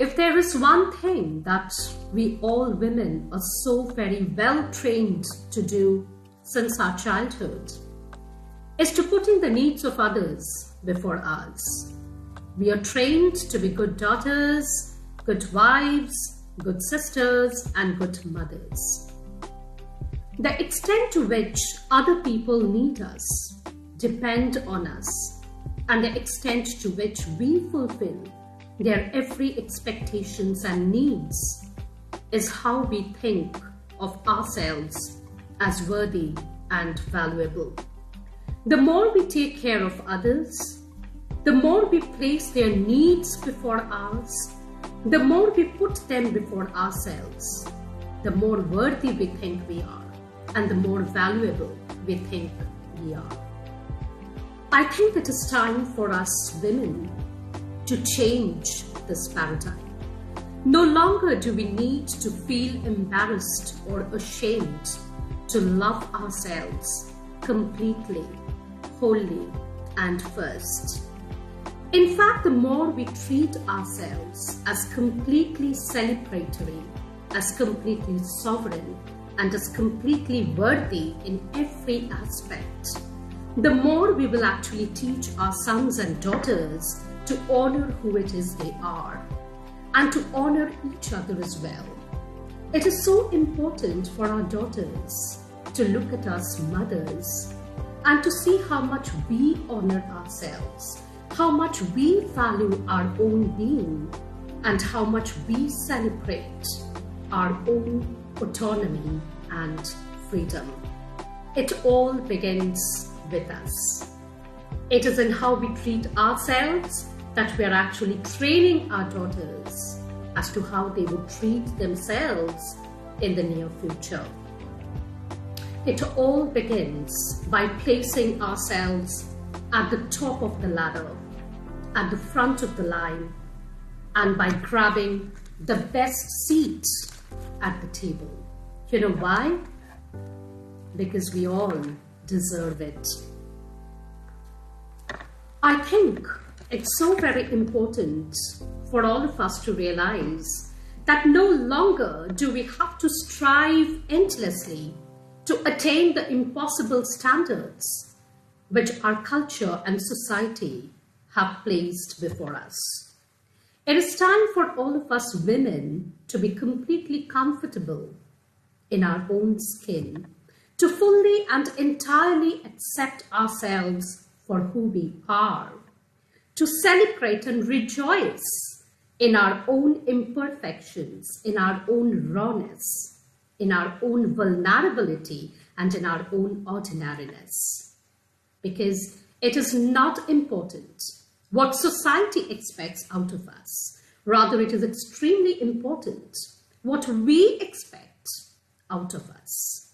If there is one thing that we all women are so very well trained to do since our childhood, is to putting the needs of others before ours. We are trained to be good daughters, good wives, good sisters, and good mothers. The extent to which other people need us, depend on us, and the extent to which we fulfill their every expectations and needs is how we think of ourselves as worthy and valuable. The more we take care of others, the more we place their needs before ours, the more we put them before ourselves, the more worthy we think we are, and the more valuable we think we are. I think it is time for us women to change this paradigm. No longer do we need to feel embarrassed or ashamed to love ourselves completely, wholly, and first. In fact, the more we treat ourselves as completely celebratory, as completely sovereign, and as completely worthy in every aspect, the more we will actually teach our sons and daughters to honor who it is they are and to honor each other as well. It is so important for our daughters to look at us mothers and to see how much we honor ourselves, how much we value our own being, and how much we celebrate our own autonomy and freedom. It all begins with us. It is in how we treat ourselves that we are actually training our daughters as to how they would treat themselves in the near future. It all begins by placing ourselves at the top of the ladder, at the front of the line, and by grabbing the best seat at the table. You know why? Because we all deserve it. I think it's so very important for all of us to realize that no longer do we have to strive endlessly to attain the impossible standards which our culture and society have placed before us. It is time for all of us women to be completely comfortable in our own skin, to fully and entirely accept ourselves for who we are, to celebrate and rejoice in our own imperfections, in our own rawness, in our own vulnerability, and in our own ordinariness. Because it is not important what society expects out of us. Rather, it is extremely important what we expect out of us.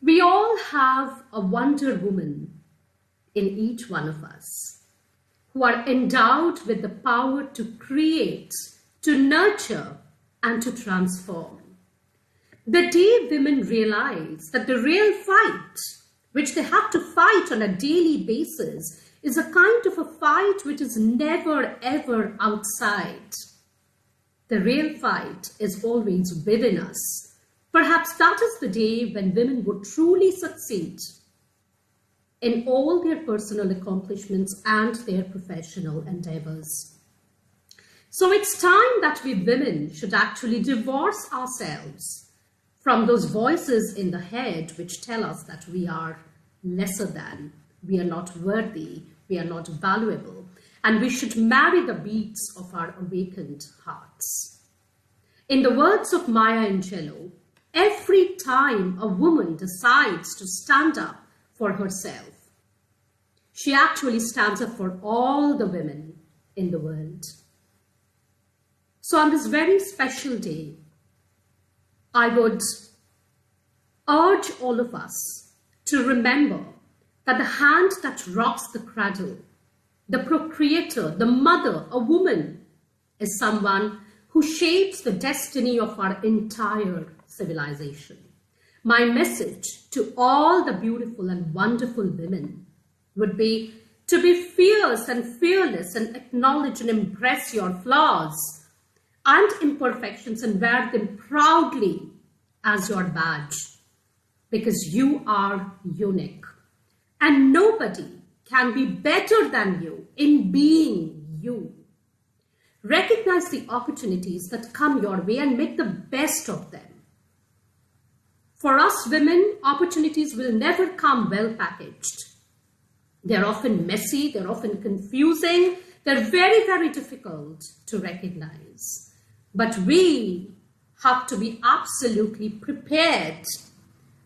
We all have a Wonder Woman in each one of us, who are endowed with the power to create, to nurture, and to transform. The day women realize that the real fight, which they have to fight on a daily basis, is a kind of a fight which is never ever outside. The real fight is always within us. Perhaps that is the day when women would truly succeed in all their personal accomplishments and their professional endeavors. So it's time that we women should actually divorce ourselves from those voices in the head which tell us that we are lesser than, we are not worthy, we are not valuable, and we should marry the beats of our awakened hearts. In the words of Maya Angelou, every time a woman decides to stand up for herself, she actually stands up for all the women in the world. So on this very special day, I would urge all of us to remember that the hand that rocks the cradle, the procreator, the mother, a woman, is someone who shapes the destiny of our entire civilization. My message to all the beautiful and wonderful women would be to be fierce and fearless and acknowledge and embrace your flaws and imperfections and wear them proudly as your badge, because you are unique and nobody can be better than you in being you. Recognize the opportunities that come your way and make the best of them. For us women, opportunities will never come well packaged. They're often messy, they're often confusing, they're very, very difficult to recognize. But we have to be absolutely prepared,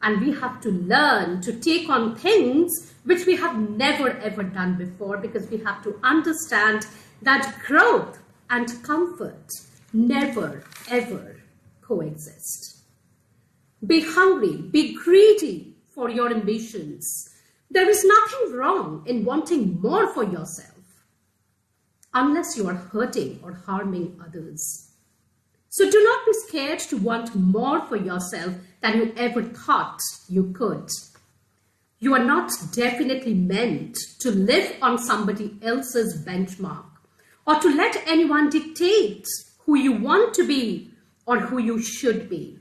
and we have to learn to take on things which we have never ever done before, because we have to understand that growth and comfort never ever coexist. Be hungry, be greedy for your ambitions. There is nothing wrong in wanting more for yourself, unless you are hurting or harming others. So do not be scared to want more for yourself than you ever thought you could. You are not definitely meant to live on somebody else's benchmark or to let anyone dictate who you want to be or who you should be.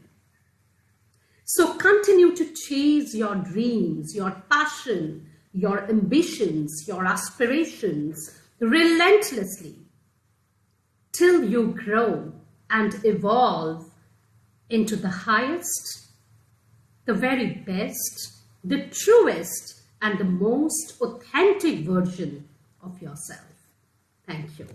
So continue to chase your dreams, your passion, your ambitions, your aspirations relentlessly till you grow and evolve into the highest, the very best, the truest, and the most authentic version of yourself. Thank you.